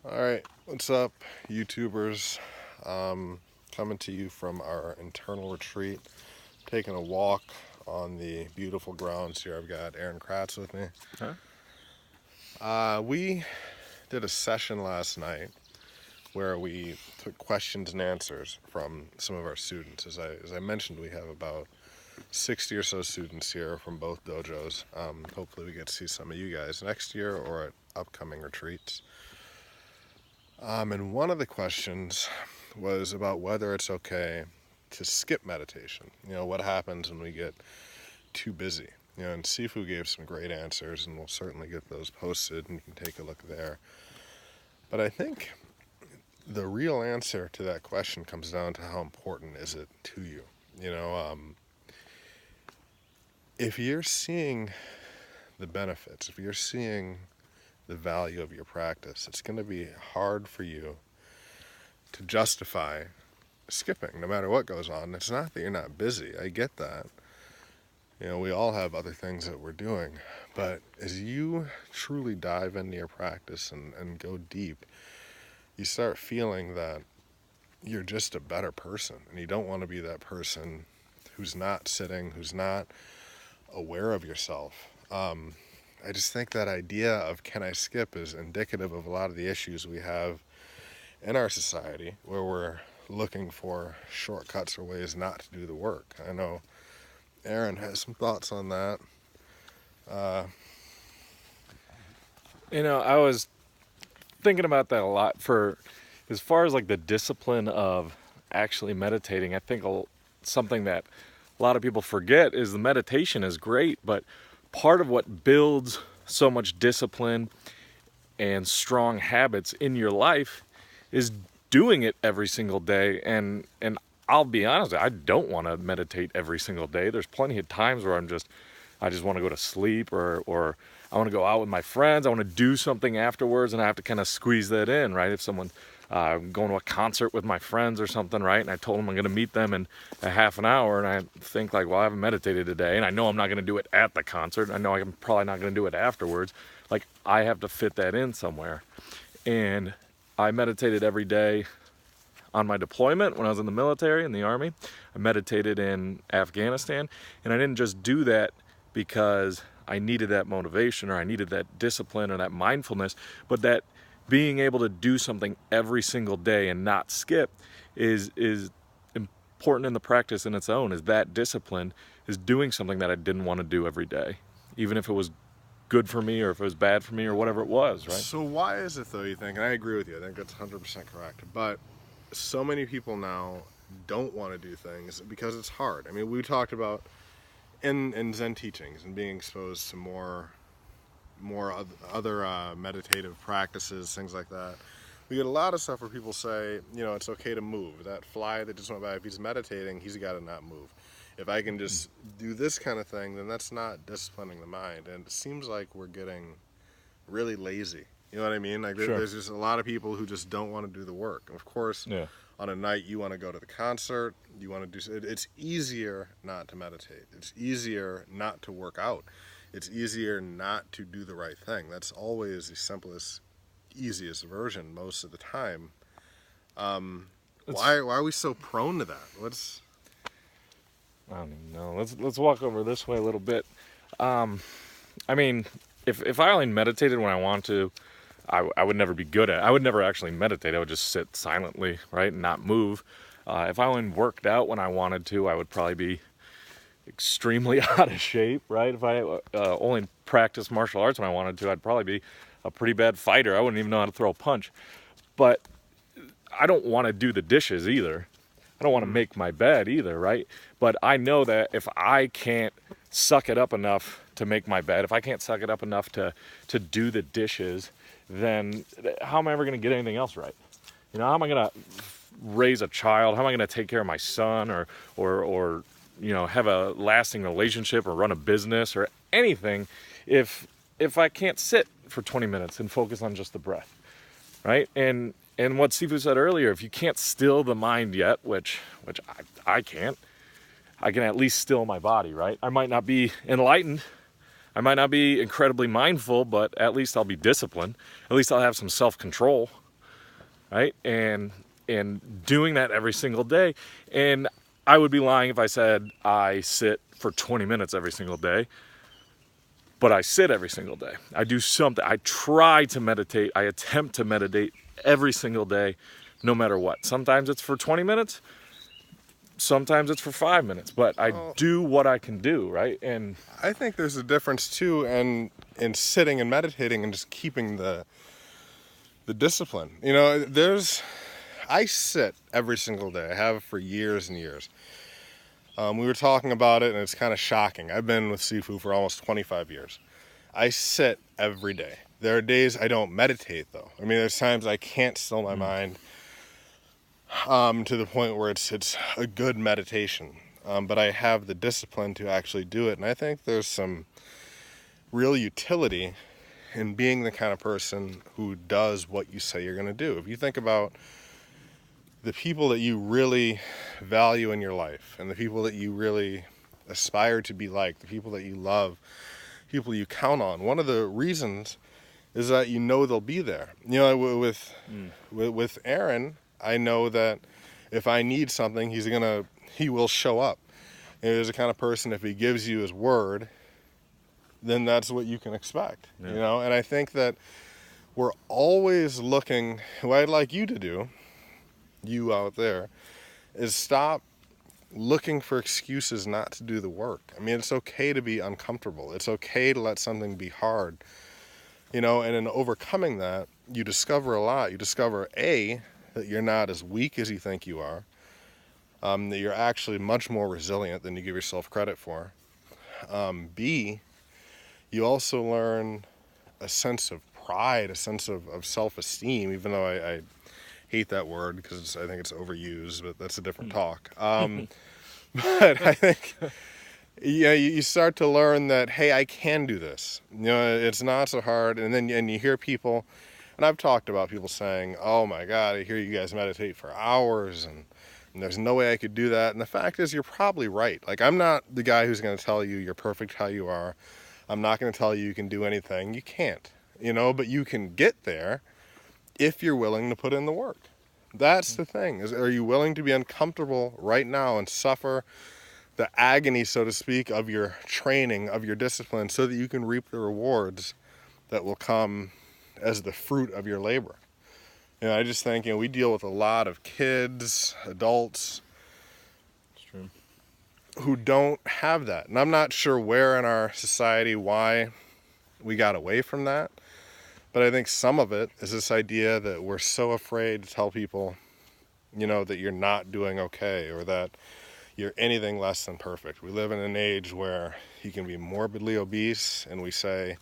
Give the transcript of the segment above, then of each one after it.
All right, what's up, YouTubers? Coming to you from our internal retreat, taking a walk on the beautiful grounds here. I've got Aaron Kratz with me. We did a session last night where we took questions and answers from some of our students. As I mentioned, we have about 60 or so students here from both dojos. Hopefully we get to see some of you guys next year or at upcoming retreats. And one of the questions was about whether it's okay to skip meditation. What happens when we get too busy? And Sifu gave some great answers, and we'll certainly get those posted, and you can take a look there. But I think the real answer to that question comes down to how important is it to you. If you're seeing the benefits, if you're seeing the value of your practice, it's going to be hard for you to justify skipping no matter what goes on. It's not that you're not busy. I get that. We all have other things that we're doing. But as you truly dive into your practice and go deep, you start feeling that you're just a better person. And you don't want to be that person who's not sitting, who's not aware of yourself. I just think that idea of can I skip is indicative of a lot of the issues we have in our society, where we're looking for shortcuts or ways not to do the work. I know Aaron has some thoughts on that. I was thinking about that a lot for as far as like the discipline of actually meditating. I think something that a lot of people forget is the meditation is great, but part of what builds so much discipline and strong habits in your life is doing it every single day. And I'll be honest, I don't want to meditate every single day. There's plenty of times where I just want to go to sleep, or I want to go out with my friends. I want to do something afterwards, and I have to kind of squeeze that in, right? If someone going to a concert with my friends or something, right? And I told them I'm going to meet them in a half an hour, and I think like, well, I haven't meditated today, and I know I'm not going to do it at the concert. I know I'm probably not going to do it afterwards. Like, I have to fit that in somewhere. And I meditated every day on my deployment when I was in the military, in the Army. I meditated in Afghanistan, and I didn't just do that because I needed that motivation or I needed that discipline or that mindfulness, but that being able to do something every single day and not skip is important in the practice in its own. Is that discipline is doing something that I didn't want to do every day, even if it was good for me or if it was bad for me or whatever it was, right? So why is it, though, you think, and I agree with you, I think that's 100% correct, but so many people now don't want to do things because it's hard. I mean, we talked about in Zen teachings and being exposed to more other meditative practices, things like that. We get a lot of stuff where people say, it's okay to move. That fly that just went by, if he's meditating, he's got to not move. If I can just do this kind of thing, then that's not disciplining the mind. And it seems like we're getting really lazy. You know what I mean? Like, Sure. There's just a lot of people who just don't want to do the work. And of course, Yeah. on a night you want to go to the concert, you want to do. It's easier not to meditate. It's easier not to work out. It's easier not to do the right thing. That's always the simplest, easiest version most of the time. Why are we so prone to that? I don't even know. Let's walk over this way a little bit. I mean, if I only meditated when I want to, I would never be good at it. I would never actually meditate. I would just sit silently, right, and not move. If I only worked out when I wanted to, I would probably be extremely out of shape, right? If I only practiced martial arts when I wanted to, I'd probably be a pretty bad fighter. I wouldn't even know how to throw a punch. But I don't want to do the dishes either. I don't want to make my bed either, right? But I know that if I can't suck it up enough to make my bed, if I can't suck it up enough to do the dishes, then how am I ever going to get anything else right? How am I going to raise a child? How am I going to take care of my son or have a lasting relationship or run a business or anything if I can't sit for 20 minutes and focus on just the breath, right? And what Sifu said earlier, if you can't still the mind yet, which I can't, I can at least still my body, right? I might not be enlightened. I might not be incredibly mindful, but at least I'll be disciplined. At least I'll have some self-control, right? And doing that every single day. And I would be lying if I said I sit for 20 minutes every single day, but I sit every single day. I do something. I try to meditate. I attempt to meditate every single day, no matter what. Sometimes it's for 20 minutes. Sometimes it's for 5 minutes, but I Well, do what I can do, right? And I think there's a difference too, and in sitting and meditating and just keeping the discipline. I sit every single day. I have for years and years. We were talking about it, and it's kind of shocking. I've been with Sifu for almost 25 years. I sit every day. There are days I don't meditate, though. I mean, there's times I can't still my mind to the point where it's a good meditation. But I have the discipline to actually do it, and I think there's some real utility in being the kind of person who does what you say you're going to do. If you think about the people that you really value in your life and the people that you really aspire to be like, the people that you love, people you count on, one of the reasons is that you know they'll be there. With Aaron, I know that if I need something, he will show up. And he's the kind of person, if he gives you his word, then that's what you can expect. Yeah. And I think that we're always looking, what I'd like you to do, you out there, is stop looking for excuses not to do the work. I mean, it's okay to be uncomfortable. It's okay to let something be hard. And in overcoming that, you discover a lot. You discover, A, that you're not as weak as you think you are, that you're actually much more resilient than you give yourself credit for. B, you also learn a sense of pride, a sense of self-esteem, even though I hate that word because I think it's overused, but that's a different talk. But I think, you start to learn that, hey, I can do this. It's not so hard. And you hear people, and I've talked about people saying, oh my God, I hear you guys meditate for hours, and there's no way I could do that. And the fact is, you're probably right. Like, I'm not the guy who's going to tell you you're perfect how you are. I'm not going to tell you can do anything. You can't, but you can get there if you're willing to put in the work. That's the thing. Are you willing to be uncomfortable right now and suffer the agony, so to speak, of your training, of your discipline, so that you can reap the rewards that will come as the fruit of your labor? I just think, we deal with a lot of kids, adults, it's true, who don't have that. And I'm not sure where in our society, why we got away from that. But I think some of it is this idea that we're so afraid to tell people, that you're not doing okay or that you're anything less than perfect. We live in an age where you can be morbidly obese and we say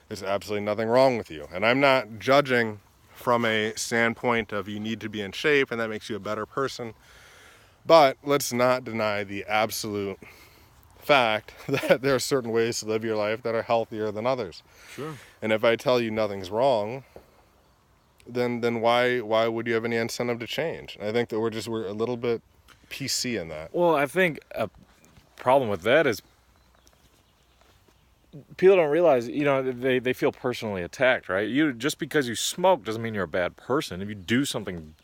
there's absolutely nothing wrong with you. And I'm not judging from a standpoint of you need to be in shape and that makes you a better person. But let's not deny the absolute fact that there are certain ways to live your life that are healthier than others. sure. And if I tell you nothing's wrong, then why would you have any incentive to change? And I think that we're a little bit PC in that. Well, I think a problem with that is people don't realize, they feel personally attacked, right? Just because you smoke doesn't mean you're a bad person. If you do something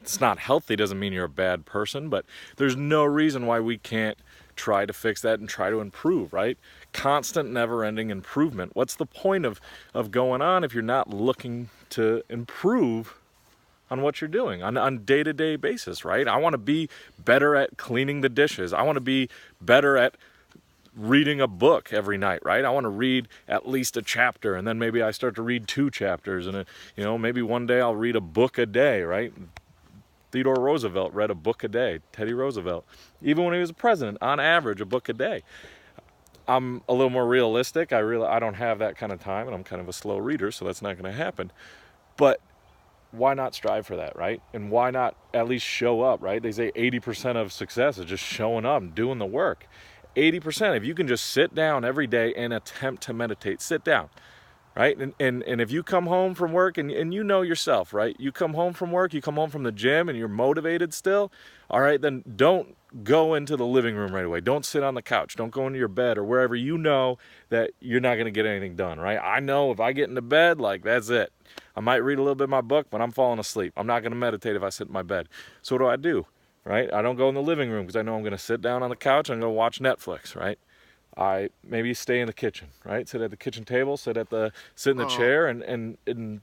that's not healthy doesn't mean you're a bad person, but there's no reason why we can't try to fix that and try to improve, right? Constant, never-ending improvement. What's the point of going on if you're not looking to improve on what you're doing on a day-to-day basis, right? I want to be better at cleaning the dishes. I want to be better at reading a book every night, right? I want to read at least a chapter, and then maybe I start to read 2 chapters, and maybe one day I'll read a book a day, right? Theodore Roosevelt read a book a day. Teddy Roosevelt, even when he was president, on average, a book a day. I'm a little more realistic. I don't have that kind of time, and I'm kind of a slow reader, so that's not going to happen. But why not strive for that, right? And why not at least show up, right? They say 80% of success is just showing up and doing the work. 80%, if you can just sit down every day and attempt to meditate, sit down. right? And if you come home from work and you know yourself, right? You come home from work, you come home from the gym and you're motivated still, all right, then don't go into the living room right away. Don't sit on the couch. Don't go into your bed or wherever you know that you're not going to get anything done, right? I know if I get into bed, like, that's it. I might read a little bit of my book, but I'm falling asleep. I'm not going to meditate if I sit in my bed. So what do? Right? I don't go in the living room because I know I'm going to sit down on the couch and I'm going to watch Netflix, right? I maybe stay in the kitchen, right? Sit at the kitchen table, sit in the Oh, chair and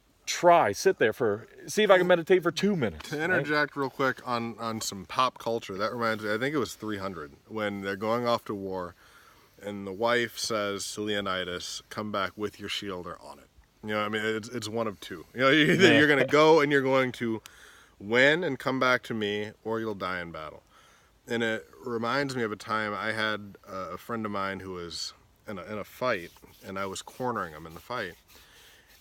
sit there see if I can meditate for 2 minutes. to Right? interject real quick on some pop culture, that reminds me, I think it was 300, when they're going off to war, and the wife says to Leonidas, come back with your shield or on it. You know, I mean, it's one of two. You know, either Yeah. you're going to go and you're going to win and come back to me, or you'll die in battle. And it reminds me of a time I had a friend of mine who was in a fight, and I was cornering him in the fight.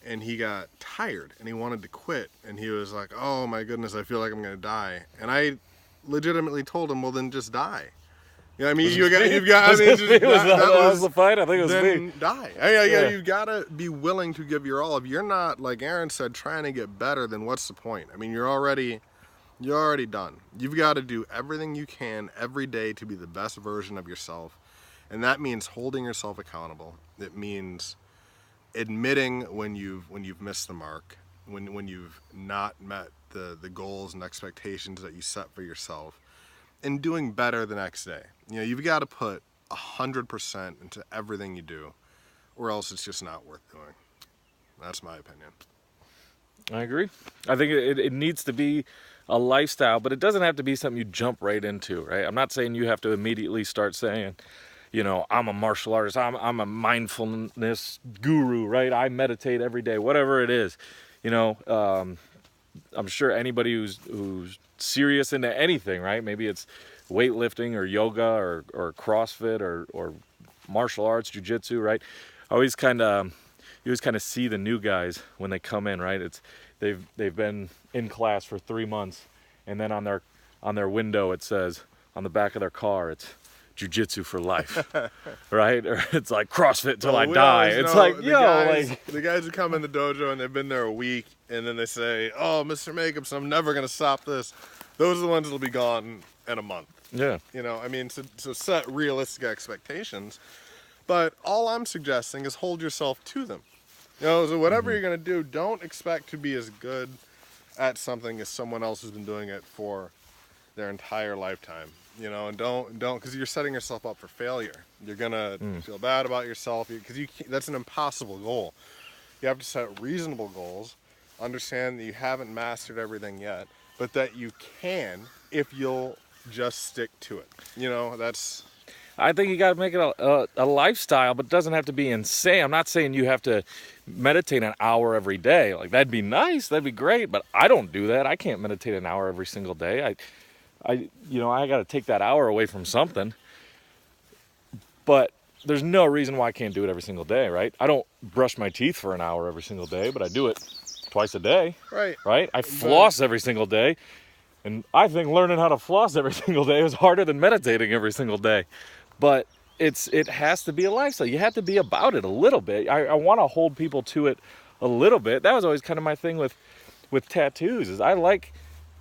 And he got tired and he wanted to quit, and he was like, oh my goodness, I feel like I'm gonna die. And I legitimately told him, well, then just die. You know what I mean? You've got, I mean, just, That was the fight? I think it was then me. die. Yeah. You've got to be willing to give your all. If you're not, like Aaron said, trying to get better, then what's the point? I mean, you're already done. You've got to do everything you can every day to be the best version of yourself. And that means holding yourself accountable. It means admitting when you've missed the mark, when you've not met the goals and expectations that you set for yourself, and doing better the next day. You know, you've got to put 100% into everything you do, or else it's just not worth doing. That's my opinion. I agree. I think it needs to be a lifestyle, but it doesn't have to be something you jump right into, right? I'm not saying you have to immediately start saying, I'm a martial artist, I'm a mindfulness guru, right? I meditate every day, whatever it is. I'm sure anybody who's serious into anything, right? Maybe it's weightlifting or yoga or CrossFit or martial arts, jujitsu, right? I always kind of you always kind of see the new guys when they come in, right? They've been in class for 3 months, and then on their window it says, on the back of their car, it's jujitsu for life, right? Or it's like CrossFit till I We die. always It's know like, like the guys who come in the dojo and they've been there a week, and then they say, "Oh, Mr. Makupson, I'm never gonna stop this." Those are the ones that'll be gone in a month. yeah. You know, I mean, so set realistic expectations. But all I'm suggesting is hold yourself to them. You know, so whatever you're gonna do, don't expect to be as good at something as someone else who's been doing it for their entire lifetime. You know, and don't because you're setting yourself up for failure. You're gonna feel bad about yourself because that's an impossible goal. You have to set reasonable goals, understand that you haven't mastered everything yet, but that you can if you'll just stick to it. You know, that's I think you got to make it a lifestyle, but it doesn't have to be insane. I'm not saying you have to meditate an hour every day. Like, that'd be nice, that'd be great, but I don't do that. I can't meditate an hour every single day. I got to take that hour away from something. But there's no reason why I can't do it every single day, right? I don't brush my teeth for an hour every single day, but I do it twice a day, right. right? I floss every single day. And I think learning how to floss every single day is harder than meditating every single day. But it has to be a lifestyle. You have to be about it a little bit. I want to hold people to it a little bit. That was always kind of my thing with tattoos, is I like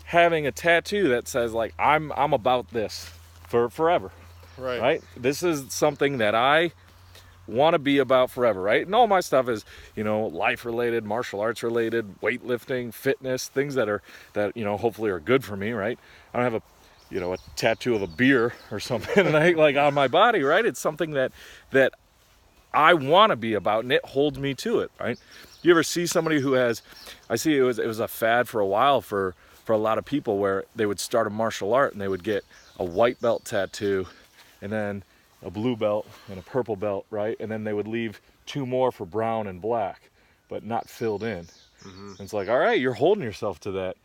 having a tattoo that says, like, I'm about this for forever. Right. Right? This is something that I want to be about forever, right? And all my stuff is, life related, martial arts related, weightlifting, fitness, things that hopefully are good for me, right? I don't have a tattoo of a beer or something like on my body, right? It's something that I want to be about, and it holds me to it, right? You ever see somebody I see it was a fad for a while for a lot of people, where they would start a martial art and they would get a white belt tattoo and then a blue belt and a purple belt, right? And then they would leave 2 more for brown and black, but not filled in. Mm-hmm. It's like, all right, you're holding yourself to that.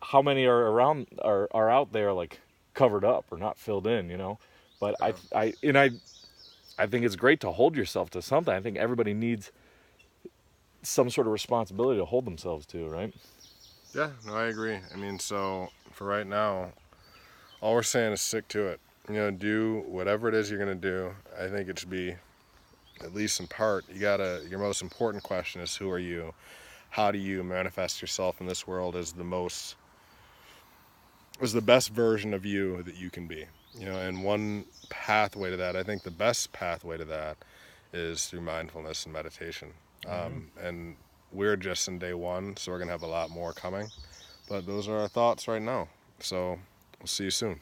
How many are out there, like, covered up or not filled in, But Yeah. I think it's great to hold yourself to something. I think everybody needs some sort of responsibility to hold themselves to, right? Yeah, no, I agree. I mean, so for right now, all we're saying is stick to it. You know, do whatever it is you're gonna do. I think it should be at least in part, your most important question is, who are you? How do you manifest yourself in this world as the best version of you that you can be? And one pathway to that, I think the best pathway to that, is through mindfulness and meditation. And we're just in day one, so we're going to have a lot more coming. But those are our thoughts right now. So we'll see you soon.